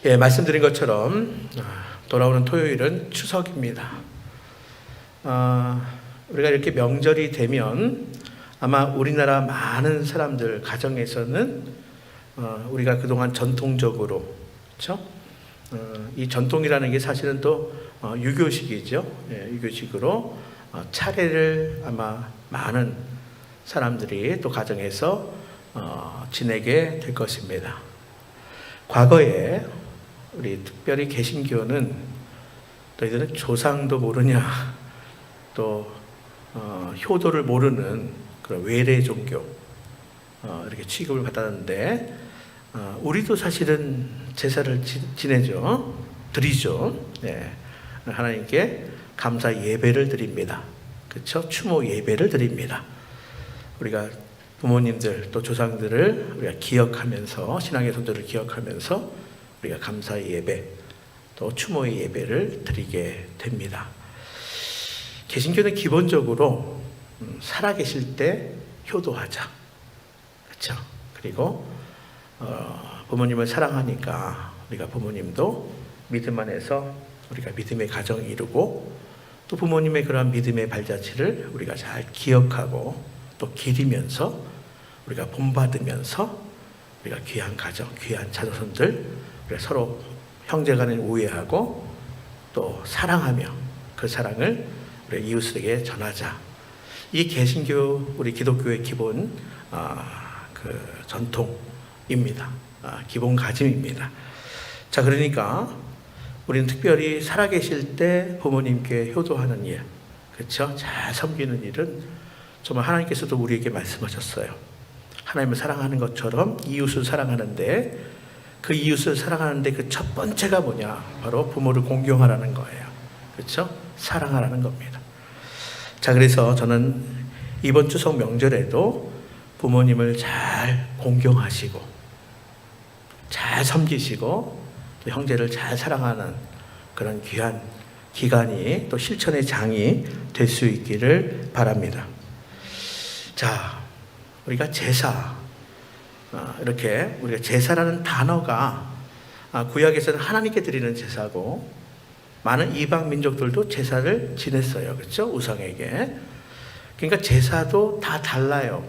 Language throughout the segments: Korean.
예, 말씀드린 것처럼 돌아오는 토요일은 추석입니다. 우리가 이렇게 명절이 되면 아마 우리나라 많은 사람들 가정에서는 우리가 그동안 전통적으로, 그렇죠? 이 전통이라는 게 사실은 또 유교식이죠. 예, 유교식으로 차례를 아마 많은 사람들이 또 가정에서 지내게 될 것입니다. 과거에 우리 특별히 개신교는 너희들은 조상도 모르냐, 또 효도를 모르는 그런 외래 종교 이렇게 취급을 받았는데, 우리도 사실은 제사를 지내죠, 드리죠. 네. 하나님께 감사 예배를 드립니다. 그렇죠? 추모 예배를 드립니다. 우리가 부모님들 또 조상들을 우리가 기억하면서, 신앙의 선조를 기억하면서 우리가 감사의 예배 또 추모의 예배를 드리게 됩니다. 개신교는 기본적으로 살아계실 때 효도하자, 그렇죠? 그리고 부모님을 사랑하니까 우리가 부모님도 믿음 안에서 우리가 믿음의 가정을 이루고, 또 부모님의 그러한 믿음의 발자취를 우리가 잘 기억하고 또 기리면서 우리가 본받으면서 우리가 귀한 가정, 귀한 자손들, 우리가 서로 형제간에 우애하고 또 사랑하며 그 사랑을 우리 이웃에게 전하자. 이 개신교, 우리 기독교의 기본 그 전통입니다. 기본 가짐입니다. 자, 그러니까 우리는 특별히 살아계실 때 부모님께 효도하는 일, 그렇죠? 잘 섬기는 일은 정말 하나님께서도 우리에게 말씀하셨어요. 하나님을 사랑하는 것처럼 이웃을 사랑하는데, 그 이웃을 사랑하는데 그 첫 번째가 뭐냐? 바로 부모를 공경하라는 거예요. 그렇죠? 사랑하라는 겁니다. 자, 그래서 저는 이번 추석 명절에도 부모님을 잘 공경하시고 잘 섬기시고 또 형제를 잘 사랑하는 그런 귀한 기간이 또 실천의 장이 될 수 있기를 바랍니다. 자, 우리가 제사, 이렇게 우리가 제사라는 단어가 구약에서는 하나님께 드리는 제사고, 많은 이방 민족들도 제사를 지냈어요. 그렇죠? 우상에게. 그러니까 제사도 다 달라요.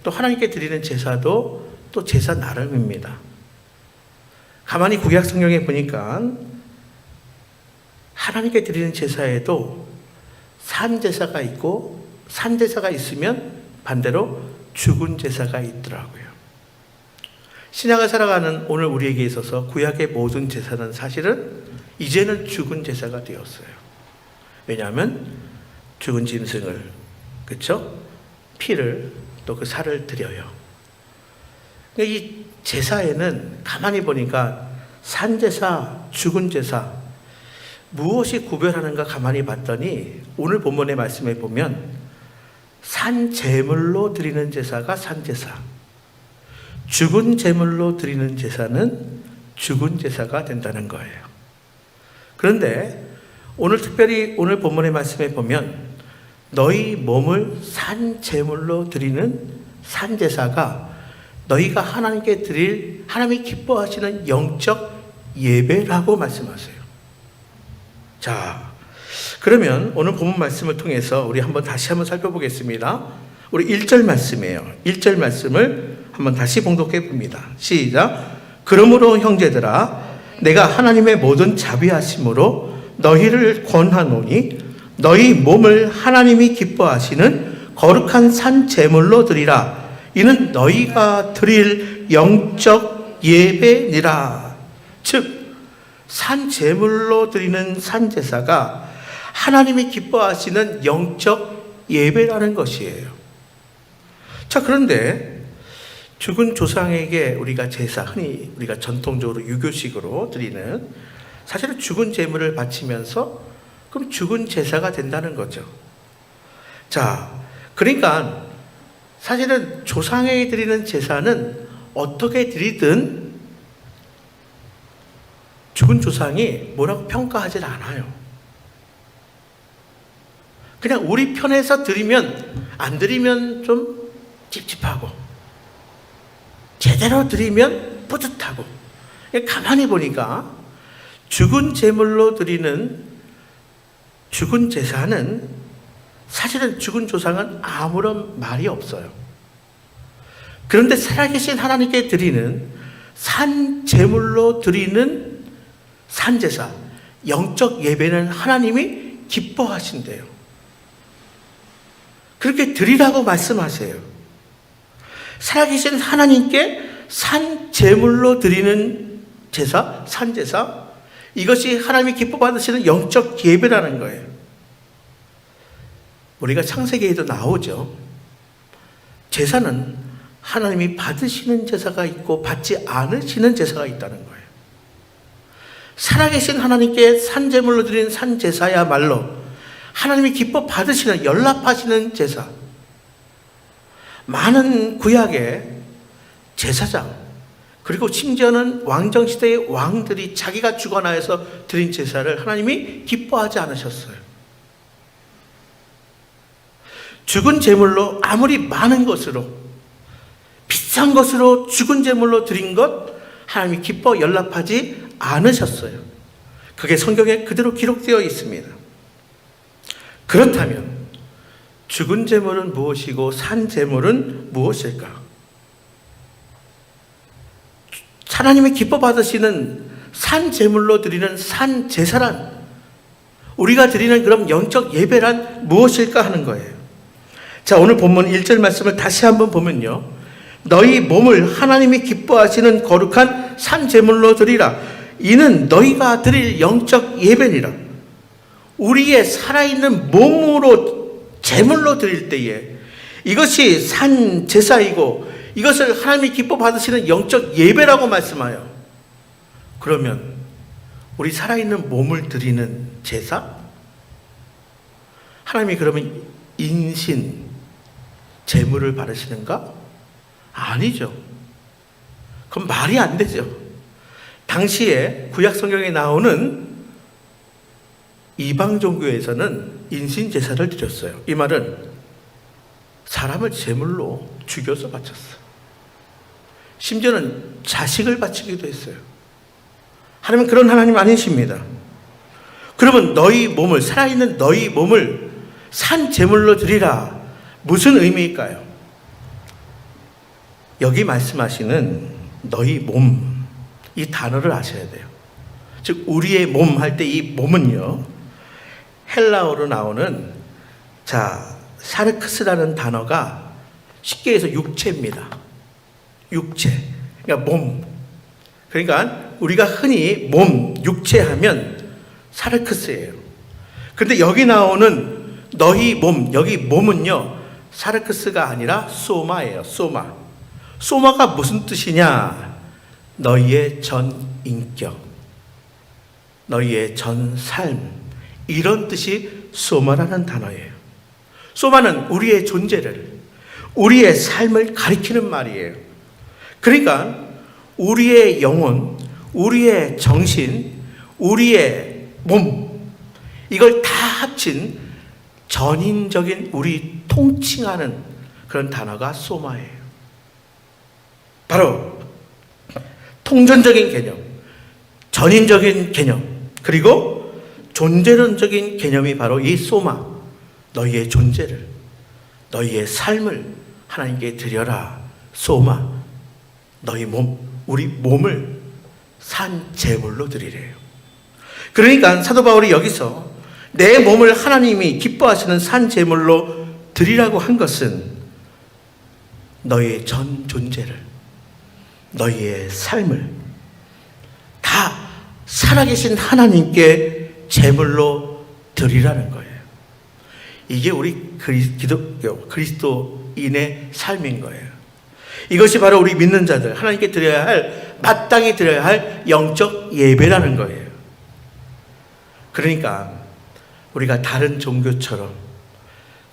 또 하나님께 드리는 제사도 또 제사 나름입니다. 가만히 구약 성경에 보니까 하나님께 드리는 제사에도 산제사가 있고, 산제사가 있으면 반대로 죽은 제사가 있더라고요. 신약을 살아가는 오늘 우리에게 있어서 구약의 모든 제사는 사실은 이제는 죽은 제사가 되었어요. 왜냐하면 죽은 짐승을, 그렇죠? 피를 또 그 살을 드려요. 그러니까 이 제사에는 가만히 보니까 산제사, 죽은 제사, 무엇이 구별하는가 가만히 봤더니 오늘 본문의 말씀에 보면 산제물로 드리는 제사가 산제사, 죽은 제물로 드리는 제사는 죽은 제사가 된다는 거예요. 그런데 오늘 특별히 오늘 본문의 말씀에 보면 너희 몸을 산제물로 드리는 산제사가 너희가 하나님께 드릴, 하나님이 기뻐하시는 영적 예배라고 말씀하세요. 자, 그러면 오늘 본문 말씀을 통해서 우리 다시 한번 살펴보겠습니다. 우리 1절 말씀이에요. 1절 말씀을 한번 다시 봉독해 봅니다. 시작. 그러므로 형제들아, 내가 하나님의 모든 자비하심으로 너희를 권하노니 너희 몸을 하나님이 기뻐하시는 거룩한 산 제물로 드리라. 이는 너희가 드릴 영적 예배니라. 즉 산 제물로 드리는 산 제사가 하나님이 기뻐하시는 영적 예배라는 것이에요. 자, 그런데 죽은 조상에게 우리가 제사, 흔히 우리가 전통적으로 유교식으로 드리는, 사실은 죽은 제물을 바치면서 그럼 죽은 제사가 된다는 거죠. 자, 그러니까 사실은 조상에게 드리는 제사는 어떻게 드리든 죽은 조상이 뭐라고 평가하지 않아요. 그냥 우리 편에서 드리면, 안 드리면 좀 찝찝하고, 제대로 드리면 뿌듯하고, 가만히 보니까 죽은 제물로 드리는 죽은 제사는 사실은 죽은 조상은 아무런 말이 없어요. 그런데 살아계신 하나님께 드리는 산 제물로 드리는 산제사, 영적 예배는 하나님이 기뻐하신대요. 그렇게 드리라고 말씀하세요. 살아계신 하나님께 산 제물로 드리는 제사, 산제사, 이것이 하나님이 기뻐 받으시는 영적 예배라는 거예요. 우리가 창세기에도 나오죠. 제사는 하나님이 받으시는 제사가 있고 받지 않으시는 제사가 있다는 거예요. 살아계신 하나님께 산제물로 드리는 산제사야말로 하나님이 기뻐 받으시는, 연락하시는 제사. 많은 구약의 제사장, 그리고 심지어는 왕정시대의 왕들이 자기가 주관하여서 드린 제사를 하나님이 기뻐하지 않으셨어요. 죽은 제물로 아무리 많은 것으로, 비싼 것으로 죽은 제물로 드린 것 하나님이 기뻐 연락하지 않으셨어요. 그게 성경에 그대로 기록되어 있습니다. 그렇다면 죽은 제물은 무엇이고 산 제물은 무엇일까? 하나님이 기뻐 받으시는 산 제물로 드리는 산 제사란, 우리가 드리는 그럼 영적 예배란 무엇일까 하는 거예요. 자, 오늘 본문 1절 말씀을 다시 한번 보면요, 너희 몸을 하나님이 기뻐하시는 거룩한 산 제물로 드리라. 이는 너희가 드릴 영적 예배니라. 우리의 살아있는 몸으로 제물로 드릴 때에 이것이 산 제사이고 이것을 하나님이 기뻐 받으시는 영적 예배라고 말씀하여. 그러면 우리 살아있는 몸을 드리는 제사? 하나님이 그러면 인신, 제물을 바르시는가? 아니죠. 그건 말이 안 되죠. 당시에 구약 성경에 나오는 이방 종교에서는 인신 제사를 드렸어요. 이 말은 사람을 제물로 죽여서 바쳤어요. 심지어는 자식을 바치기도 했어요. 하나님은 그런 하나님 아니십니다. 그러면 너희 몸을, 살아있는 너희 몸을 산 제물로 드리라. 무슨 의미일까요? 여기 말씀하시는 너희 몸, 이 단어를 아셔야 돼요. 즉 우리의 몸 할 때 이 몸은요, 헬라어로 나오는 사르크스라는 단어가 쉽게 해서 육체입니다. 육체, 그러니까 몸. 그러니까 우리가 흔히 몸, 육체 하면 사르크스예요. 그런데 여기 나오는 너희 몸, 여기 몸은요, 사르크스가 아니라 소마예요. 소마. 소마가 무슨 뜻이냐? 너희의 전 인격, 너희의 전 삶, 이런 뜻이 소마라는 단어예요. 소마는 우리의 존재를, 우리의 삶을 가리키는 말이에요. 그러니까 우리의 영혼, 우리의 정신, 우리의 몸, 이걸 다 합친 전인적인 우리 통칭하는 그런 단어가 소마예요. 바로 통전적인 개념, 전인적인 개념, 그리고 존재론적인 개념이 바로 이 소마. 너희의 존재를, 너희의 삶을 하나님께 드려라. 소마. 너희 몸, 우리 몸을 산 제물로 드리래요. 그러니까 사도 바울이 여기서 내 몸을 하나님이 기뻐하시는 산 제물로 드리라고 한 것은 너희의 전 존재를, 너희의 삶을 다 살아계신 하나님께 제물로 드리라는 거예요. 이게 우리 그리스도인의 삶인 거예요. 이것이 바로 우리 믿는 자들, 하나님께 드려야 할, 마땅히 드려야 할 영적 예배라는 거예요. 그러니까 우리가 다른 종교처럼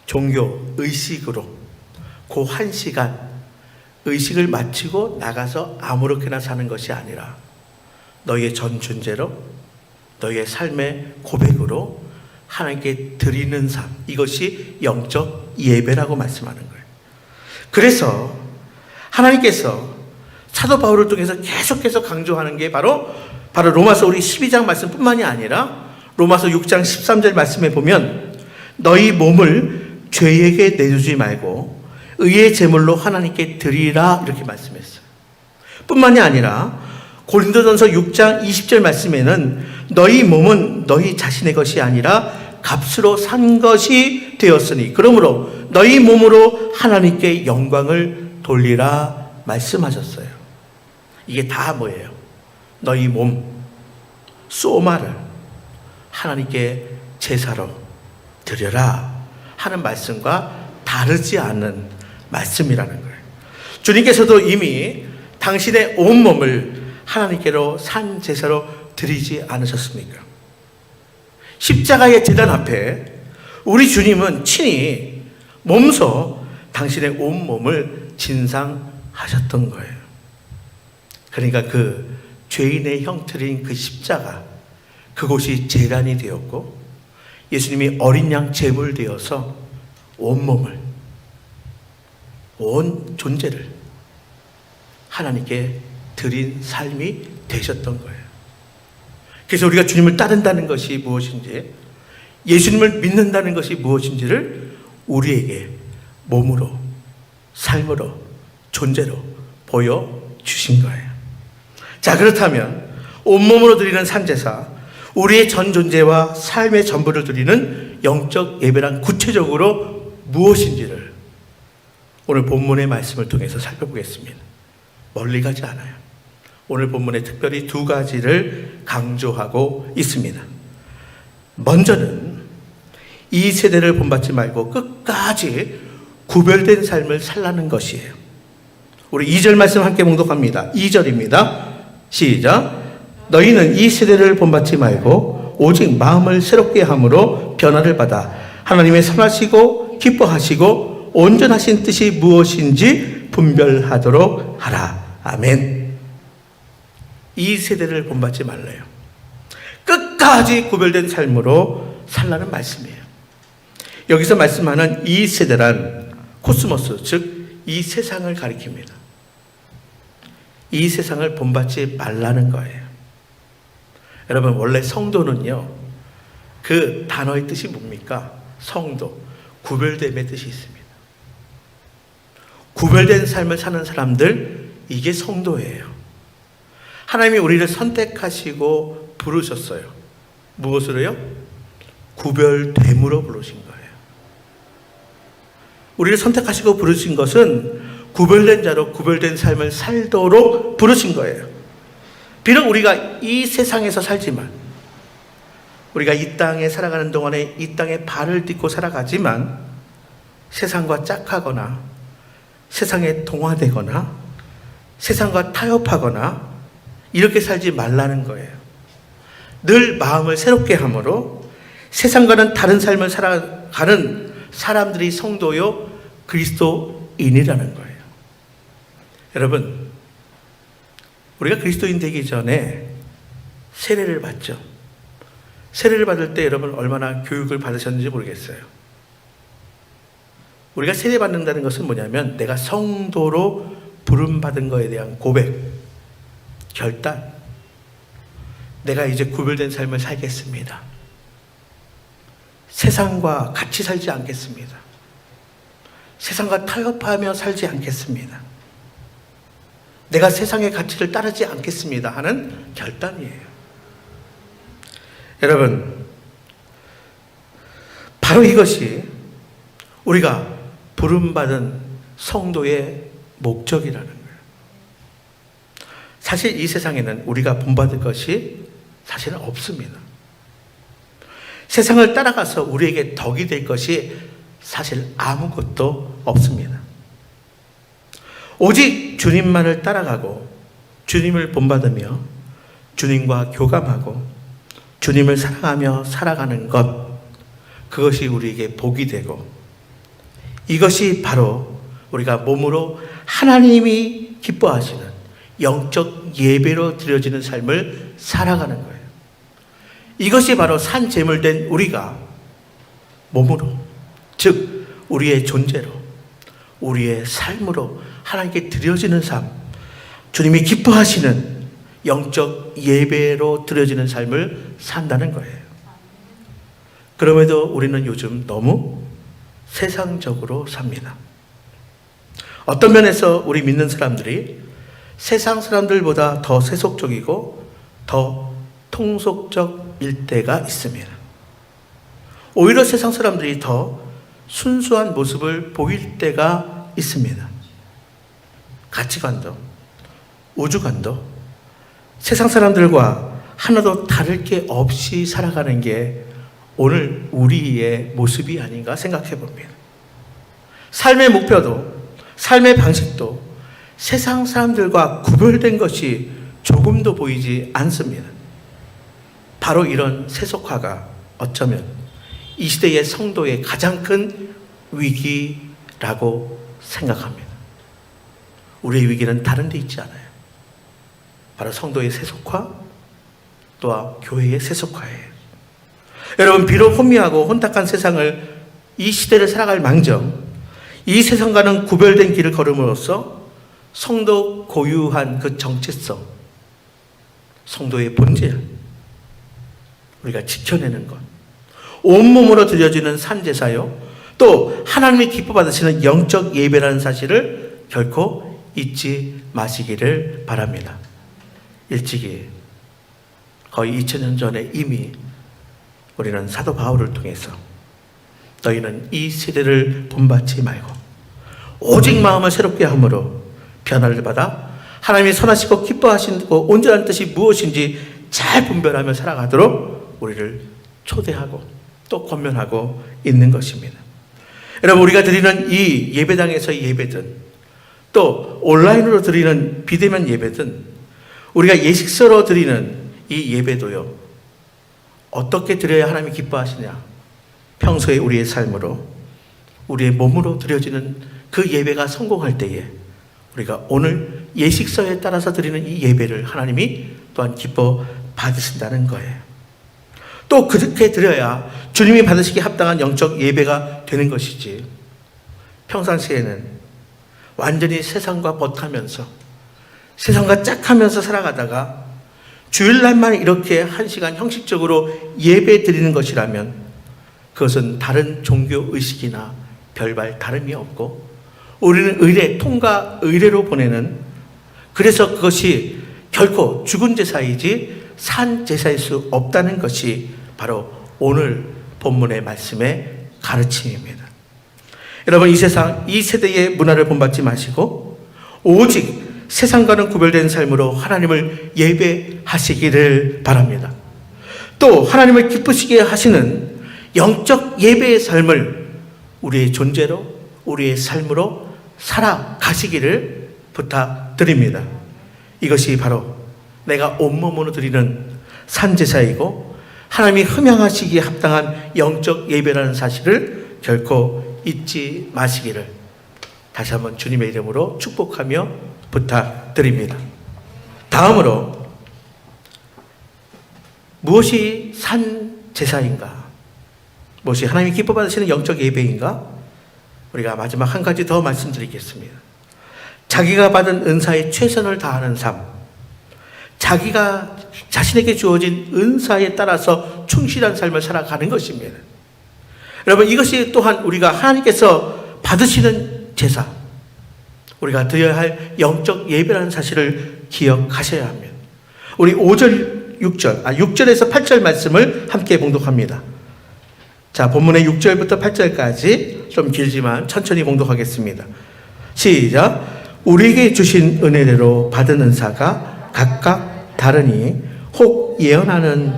종교 의식으로 그 한 시간 의식을 마치고 나가서 아무렇게나 사는 것이 아니라 너희의 전 존재로, 너희의 삶의 고백으로 하나님께 드리는 삶, 이것이 영적 예배라고 말씀하는 거예요. 그래서 하나님께서 사도 바울을 통해서 계속해서 강조하는 게 바로 로마서 우리 12장 말씀뿐만이 아니라 로마서 6장 13절 말씀에 보면 너희 몸을 죄에게 내주지 말고 의의 제물로 하나님께 드리라 이렇게 말씀했어요. 뿐만이 아니라 고린도전서 6장 20절 말씀에는 너희 몸은 너희 자신의 것이 아니라 값으로 산 것이 되었으니 그러므로 너희 몸으로 하나님께 영광을 돌리라 말씀하셨어요. 이게 다 뭐예요? 너희 몸, 소마를 하나님께 제사로 드려라 하는 말씀과 다르지 않은 말씀이라는 거예요. 주님께서도 이미 당신의 온몸을 하나님께로 산 제사로 드리지 않으셨습니까? 십자가의 제단 앞에 우리 주님은 친히 몸소 당신의 온몸을 진상하셨던 거예요. 그러니까 그 죄인의 형틀인 그 십자가, 그곳이 제단이 되었고 예수님이 어린 양 제물 되어서 온몸을, 온 존재를 하나님께 드린 삶이 되셨던 거예요. 그래서 우리가 주님을 따른다는 것이 무엇인지, 예수님을 믿는다는 것이 무엇인지를 우리에게 몸으로, 삶으로, 존재로 보여주신 거예요. 자, 그렇다면 온몸으로 드리는 산제사, 우리의 전 존재와 삶의 전부를 드리는 영적 예배란 구체적으로 무엇인지를 오늘 본문의 말씀을 통해서 살펴보겠습니다. 멀리 가지 않아요. 오늘 본문에 특별히 두 가지를 강조하고 있습니다. 먼저는 이 세대를 본받지 말고 끝까지 구별된 삶을 살라는 것이에요. 우리 2절 말씀 함께 봉독합니다. 2절입니다. 시작. 너희는 이 세대를 본받지 말고 오직 마음을 새롭게 함으로 변화를 받아 하나님의 선하시고 기뻐하시고 온전하신 뜻이 무엇인지 분별하도록 하라. 아멘. 이 세대를 본받지 말래요. 끝까지 구별된 삶으로 살라는 말씀이에요. 여기서 말씀하는 이 세대란 코스모스, 즉 이 세상을 가리킵니다. 이 세상을 본받지 말라는 거예요. 여러분, 원래 성도는요, 그 단어의 뜻이 뭡니까? 성도, 구별됨의 뜻이 있습니다. 구별된 삶을 사는 사람들, 이게 성도예요. 하나님이 우리를 선택하시고 부르셨어요. 무엇으로요? 구별됨으로 부르신 거예요. 우리를 선택하시고 부르신 것은 구별된 자로 구별된 삶을 살도록 부르신 거예요. 비록 우리가 이 세상에서 살지만, 우리가 이 땅에 살아가는 동안에 이 땅에 발을 딛고 살아가지만 세상과 짝하거나 세상에 동화되거나 세상과 타협하거나 이렇게 살지 말라는 거예요. 늘 마음을 새롭게 함으로 세상과는 다른 삶을 살아가는 사람들이 성도요 그리스도인이라는 거예요. 여러분, 우리가 그리스도인 되기 전에 세례를 받죠. 세례를 받을 때 여러분 얼마나 교육을 받으셨는지 모르겠어요. 우리가 세례 받는다는 것은 뭐냐면 내가 성도로 부름받은 것에 대한 고백, 결단. 내가 이제 구별된 삶을 살겠습니다. 세상과 같이 살지 않겠습니다. 세상과 타협하며 살지 않겠습니다. 내가 세상의 가치를 따르지 않겠습니다 하는 결단이에요. 여러분, 바로 이것이 우리가 부름받은 성도의 목적이라는 거예요. 사실 이 세상에는 우리가 본받을 것이 사실은 없습니다. 세상을 따라가서 우리에게 덕이 될 것이 사실 아무것도 없습니다. 오직 주님만을 따라가고 주님을 본받으며 주님과 교감하고 주님을 사랑하며 살아가는 것, 그것이 우리에게 복이 되고 이것이 바로 우리가 몸으로 하나님이 기뻐하시는 영적 예배로 드려지는 삶을 살아가는 거예요. 이것이 바로 산 제물된 우리가 몸으로, 즉 우리의 존재로, 우리의 삶으로 하나님께 드려지는 삶, 주님이 기뻐하시는 영적 예배로 드려지는 삶을 산다는 거예요. 그럼에도 우리는 요즘 너무 세상적으로 삽니다. 어떤 면에서 우리 믿는 사람들이 세상 사람들보다 더 세속적이고 더 통속적일 때가 있습니다. 오히려 세상 사람들이 더 순수한 모습을 보일 때가 있습니다. 가치관도 우주관도 세상 사람들과 하나도 다를 게 없이 살아가는 게 오늘 우리의 모습이 아닌가 생각해 봅니다. 삶의 목표도 삶의 방식도 세상 사람들과 구별된 것이 조금도 보이지 않습니다. 바로 이런 세속화가 어쩌면 이 시대의 성도의 가장 큰 위기라고 생각합니다. 우리의 위기는 다른 데 있지 않아요. 바로 성도의 세속화 또한 교회의 세속화예요. 여러분, 비록 혼미하고 혼탁한 세상을 이 시대를 살아갈 망정 이 세상과는 구별된 길을 걸음으로써 성도 고유한 그 정체성, 성도의 본질 우리가 지켜내는 것, 온몸으로 드려지는 산제사요 또 하나님이 기뻐 받으시는 영적 예배라는 사실을 결코 잊지 마시기를 바랍니다. 일찍이 거의 2000년 전에 이미 우리는 사도 바울을 통해서 너희는 이 세대를 본받지 말고 오직 마음을 새롭게 함으로 변화를 받아 하나님이 선하시고 기뻐하시고 온전한 뜻이 무엇인지 잘 분별하며 살아가도록 우리를 초대하고 또 권면하고 있는 것입니다. 여러분, 우리가 드리는 이 예배당에서의 예배든 또 온라인으로 드리는 비대면 예배든 우리가 예식서로 드리는 이 예배도요, 어떻게 드려야 하나님이 기뻐하시냐? 평소에 우리의 삶으로 우리의 몸으로 드려지는 그 예배가 성공할 때에 우리가 오늘 예식서에 따라서 드리는 이 예배를 하나님이 또한 기뻐 받으신다는 거예요. 또 그렇게 드려야 주님이 받으시기에 합당한 영적 예배가 되는 것이지, 평상시에는 완전히 세상과 벗하면서 세상과 짝하면서 살아가다가 주일날만 이렇게 1시간 형식적으로 예배 드리는 것이라면 그것은 다른 종교 의식이나 별발 다름이 없고 우리는 의례, 통과 의례로 보내는, 그래서 그것이 결코 죽은 제사이지 산 제사일 수 없다는 것이 바로 오늘 본문의 말씀의 가르침입니다. 여러분, 이 세상, 이 세대의 문화를 본받지 마시고 오직 세상과는 구별된 삶으로 하나님을 예배하시기를 바랍니다. 또 하나님을 기쁘시게 하시는 영적 예배의 삶을 우리의 존재로, 우리의 삶으로 살아가시기를 부탁드립니다. 이것이 바로 내가 온몸으로 드리는 산제사이고 하나님이 흠양하시기에 합당한 영적 예배라는 사실을 결코 잊지 마시기를 다시 한번 주님의 이름으로 축복하며 부탁드립니다. 다음으로 무엇이 산제사인가? 무엇이 하나님이 기뻐 받으시는 영적 예배인가? 우리가 마지막 한 가지 더 말씀드리겠습니다. 자기가 받은 은사에 최선을 다하는 삶, 자기가 자신에게 주어진 은사에 따라서 충실한 삶을 살아가는 것입니다. 여러분, 이것이 또한 우리가 하나님께서 받으시는 제사, 우리가 드려야 할 영적 예배라는 사실을 기억하셔야 합니다. 우리 6절에서 8절 말씀을 함께 봉독합니다. 자, 본문의 6절부터 8절까지 좀 길지만 천천히 봉독하겠습니다. 시작. 우리에게 주신 은혜대로 받은 은사가 각각 다르니 혹 예언하는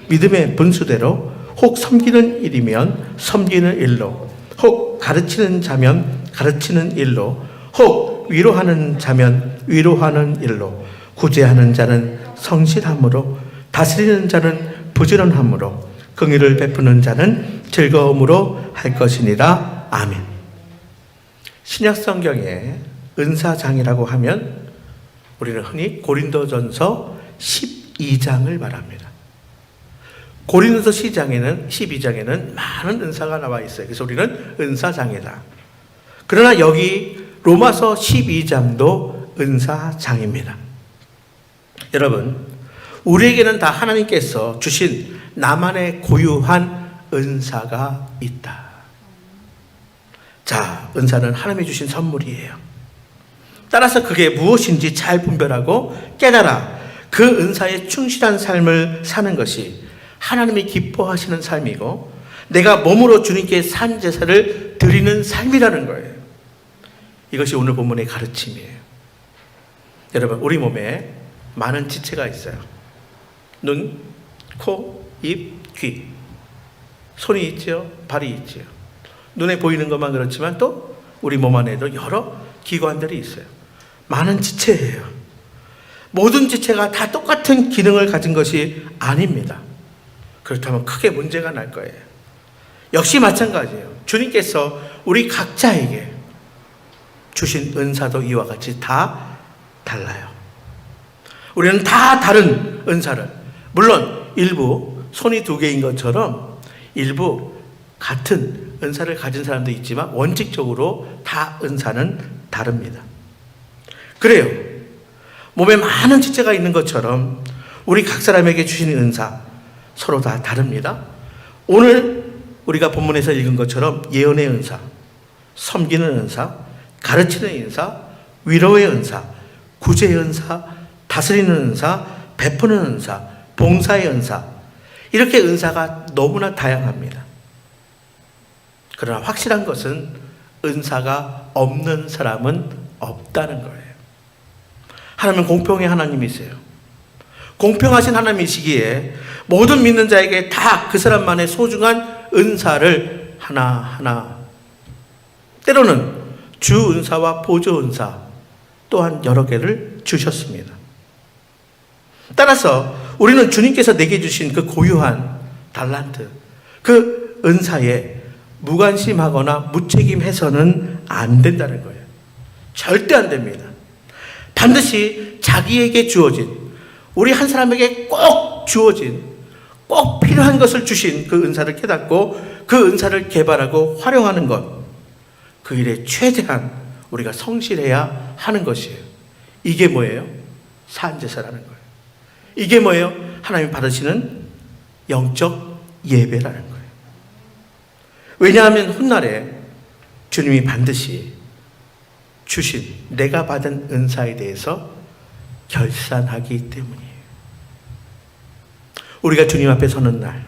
믿음의 분수대로, 혹 섬기는 일이면 섬기는 일로, 혹 가르치는 자면 가르치는 일로, 혹 위로하는 자면 위로하는 일로, 구제하는 자는 성실함으로, 다스리는 자는 부지런함으로, 긍휼을 베푸는 자는 즐거움으로 할 것이니라. 아멘. 신약 성경에 은사장이라고 하면 우리는 흔히 고린도전서 12장을 말합니다. 고린도서 12장에는 많은 은사가 나와 있어요. 그래서 우리는 은사장이다. 그러나 여기 로마서 12장도 은사장입니다. 여러분, 우리에게는 다 하나님께서 주신 나만의 고유한 은사가 있다. 자, 은사는 하나님이 주신 선물이에요. 따라서 그게 무엇인지 잘 분별하고 깨달아 그 은사에 충실한 삶을 사는 것이 하나님이 기뻐하시는 삶이고 내가 몸으로 주님께 산 제사를 드리는 삶이라는 거예요. 이것이 오늘 본문의 가르침이에요. 여러분, 우리 몸에 많은 지체가 있어요. 눈, 코, 입, 귀. 손이 있죠. 발이 있죠. 눈에 보이는 것만 그렇지만 또 우리 몸 안에도 여러 기관들이 있어요. 많은 지체예요. 모든 지체가 다 똑같은 기능을 가진 것이 아닙니다. 그렇다면 크게 문제가 날 거예요. 역시 마찬가지예요. 주님께서 우리 각자에게 주신 은사도 이와 같이 다 달라요. 우리는 다 다른 은사를, 물론 일부 손이 2개인 것처럼 일부 같은 은사를 가진 사람도 있지만 원칙적으로 다 은사는 다릅니다. 그래요. 몸에 많은 지체가 있는 것처럼 우리 각 사람에게 주신 은사 서로 다 다릅니다. 오늘 우리가 본문에서 읽은 것처럼 예언의 은사, 섬기는 은사, 가르치는 은사, 위로의 은사, 구제의 은사, 다스리는 은사, 베푸는 은사, 봉사의 은사, 이렇게 은사가 너무나 다양합니다. 그러나 확실한 것은 은사가 없는 사람은 없다는 거예요. 하나님은 공평의 하나님이세요. 공평하신 하나님이시기에 모든 믿는 자에게 다 그 사람만의 소중한 은사를 하나하나, 때로는 주 은사와 보조 은사 또한 여러 개를 주셨습니다. 따라서 우리는 주님께서 내게 주신 그 고유한 달란트, 그 은사에 무관심하거나 무책임해서는 안 된다는 거예요. 절대 안 됩니다. 반드시 자기에게 주어진, 우리 한 사람에게 꼭 주어진, 꼭 필요한 것을 주신 그 은사를 깨닫고 그 은사를 개발하고 활용하는 것, 그 일에 최대한 우리가 성실해야 하는 것이에요. 이게 뭐예요? 산제사라는 거예요. 이게 뭐예요? 하나님이 받으시는 영적 예배라는 거예요. 왜냐하면 훗날에 주님이 반드시 주신 내가 받은 은사에 대해서 결산하기 때문이에요. 우리가 주님 앞에 서는 날,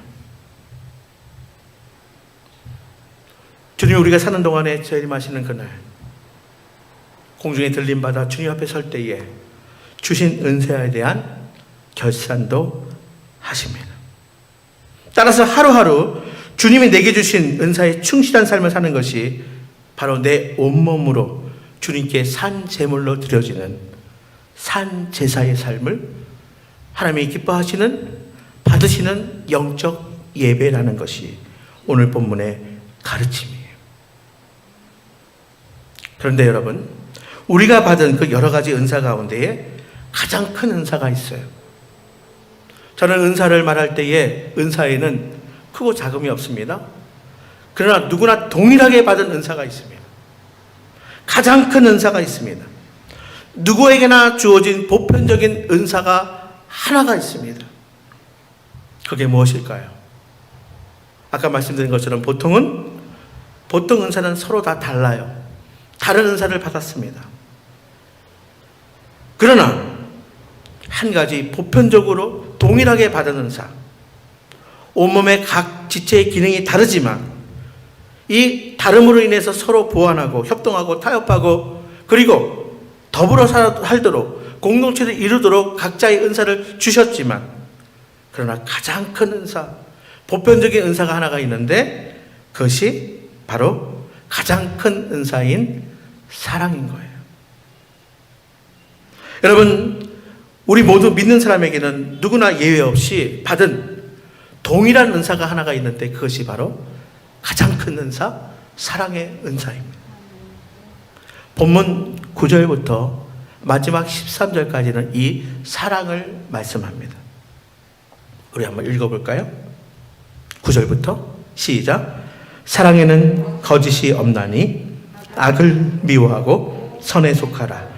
주님 우리가 사는 동안에 재림하시는 그날, 공중에 들림받아 주님 앞에 설 때에 주신 은사에 대한 결산도 하십니다. 따라서 하루하루 주님이 내게 주신 은사에 충실한 삶을 사는 것이 바로 내 온몸으로 주님께 산 제물로 드려지는 산 제사의 삶을 하나님이 기뻐하시는, 받으시는 영적 예배라는 것이 오늘 본문의 가르침이에요. 그런데 여러분, 우리가 받은 그 여러 가지 은사 가운데에 가장 큰 은사가 있어요. 저는 은사를 말할 때에 은사에는 크고 작음이 없습니다. 그러나 누구나 동일하게 받은 은사가 있습니다. 가장 큰 은사가 있습니다. 누구에게나 주어진 보편적인 은사가 하나가 있습니다. 그게 무엇일까요? 아까 말씀드린 것처럼 보통 은사는 서로 다 달라요. 다른 은사를 받았습니다. 그러나 한 가지 보편적으로 동일하게 받은 은사, 온몸의 각 지체의 기능이 다르지만 이 다름으로 인해서 서로 보완하고 협동하고 타협하고 그리고 더불어 살도록 공동체를 이루도록 각자의 은사를 주셨지만, 그러나 가장 큰 은사, 보편적인 은사가 하나가 있는데 그것이 바로 가장 큰 은사인 사랑인 거예요. 여러분, 우리 모두 믿는 사람에게는 누구나 예외 없이 받은 동일한 은사가 하나가 있는데 그것이 바로 가장 큰 은사, 사랑의 은사입니다. 본문 9절부터 마지막 13절까지는 이 사랑을 말씀합니다. 우리 한번 읽어볼까요? 9절부터 시작. 사랑에는 거짓이 없나니 악을 미워하고 선에 속하라.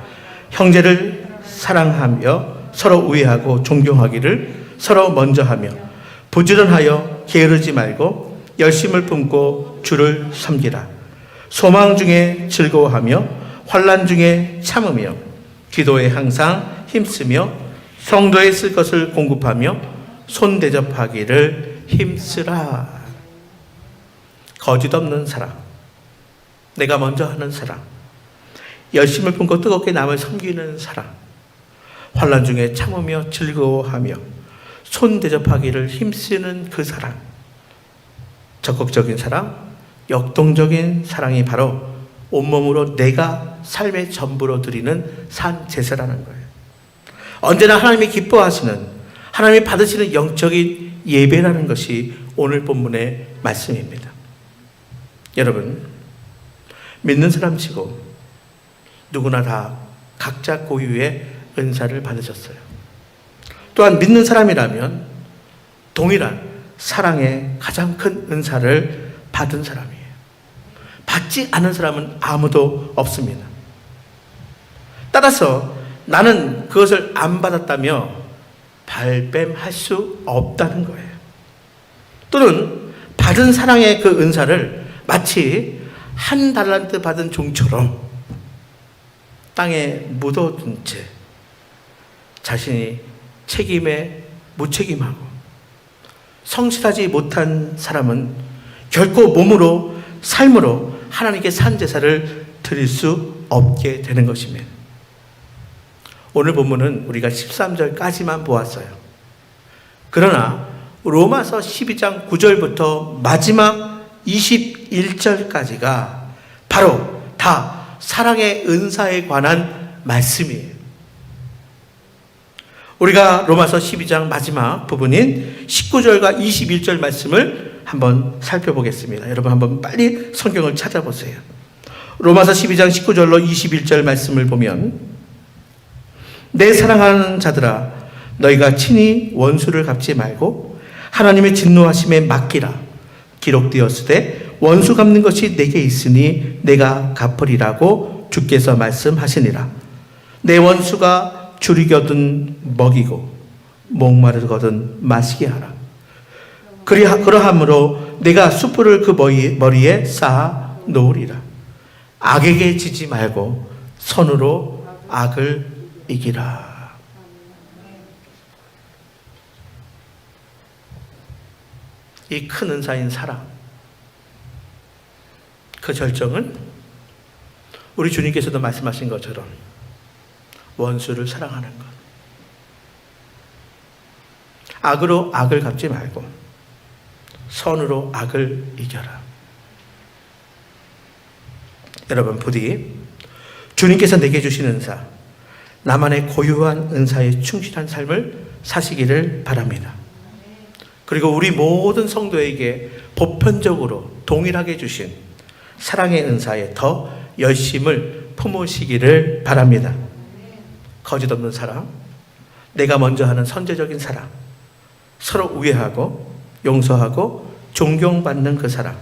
형제를 사랑하며 서로 우애하고 존경하기를 서로 먼저 하며 부지런하여 게으르지 말고 열심을 품고 주를 섬기라. 소망 중에 즐거워하며 환난 중에 참으며 기도에 항상 힘쓰며 성도에 쓸 것을 공급하며 손 대접하기를 힘쓰라. 거짓 없는 사랑, 내가 먼저 하는 사랑, 열심을 품고 뜨겁게 남을 섬기는 사랑, 환난 중에 참으며 즐거워하며 손 대접하기를 힘쓰는 그 사랑, 적극적인 사랑, 역동적인 사랑이 바로 온몸으로 내가 삶의 전부로 드리는 산 제사라는 거예요. 언제나 하나님이 기뻐하시는, 하나님이 받으시는 영적인 예배라는 것이 오늘 본문의 말씀입니다. 여러분, 믿는 사람치고 누구나 다 각자 고유의 은사를 받으셨어요. 또한 믿는 사람이라면 동일한 사랑의 가장 큰 은사를 받은 사람이에요. 받지 않은 사람은 아무도 없습니다. 따라서 나는 그것을 안 받았다며 발뺌할 수 없다는 거예요. 또는 받은 사랑의 그 은사를 마치 한 달란트 받은 종처럼 땅에 묻어둔 채 자신이 책임에 무책임하고 성실하지 못한 사람은 결코 몸으로 삶으로 하나님께 산 제사를 드릴 수 없게 되는 것입니다. 오늘 본문은 우리가 13절까지만 보았어요. 그러나 로마서 12장 9절부터 마지막 21절까지가 바로 다 사랑의 은사에 관한 말씀이에요. 우리가 로마서 12장 마지막 부분인 19절과 21절 말씀을 한번 살펴보겠습니다. 여러분 한번 빨리 성경을 찾아보세요. 로마서 12장 19절로 21절 말씀을 보면, 내 사랑하는 자들아 너희가 친히 원수를 갚지 말고 하나님의 진노하심에 맡기라. 기록되었으되 원수 갚는 것이 내게 있으니 내가 갚으리라고 주께서 말씀하시니라. 내 원수가 줄이거든 먹이고 목마르거든 마시게 하라. 그러함으로 내가 숯불을 그 머리에 쌓아 놓으리라. 악에게 지지 말고 선으로 악을 이기라. 이 큰 은사인 사랑, 그 절정은 우리 주님께서도 말씀하신 것처럼 원수를 사랑하는 것, 악으로 악을 갚지 말고 선으로 악을 이겨라. 여러분, 부디 주님께서 내게 주신 은사, 나만의 고유한 은사에 충실한 삶을 사시기를 바랍니다. 그리고 우리 모든 성도에게 보편적으로 동일하게 주신 사랑의 은사에 더 열심을 품으시기를 바랍니다. 거짓 없는 사랑, 내가 먼저 하는 선제적인 사랑, 서로 우애하고 용서하고 존경받는 그 사랑.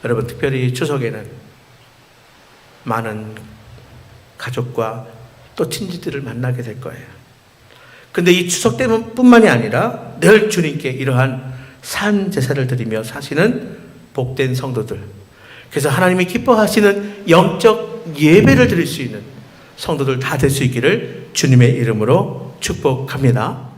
여러분, 특별히 추석에는 많은 가족과 또 친지들을 만나게 될 거예요. 근데 이 추석 때문뿐만이 아니라 늘 주님께 이러한 산 제사를 드리며 사시는 복된 성도들, 그래서 하나님이 기뻐하시는 영적 예배를 드릴 수 있는 성도들 다 될 수 있기를 주님의 이름으로 축복합니다.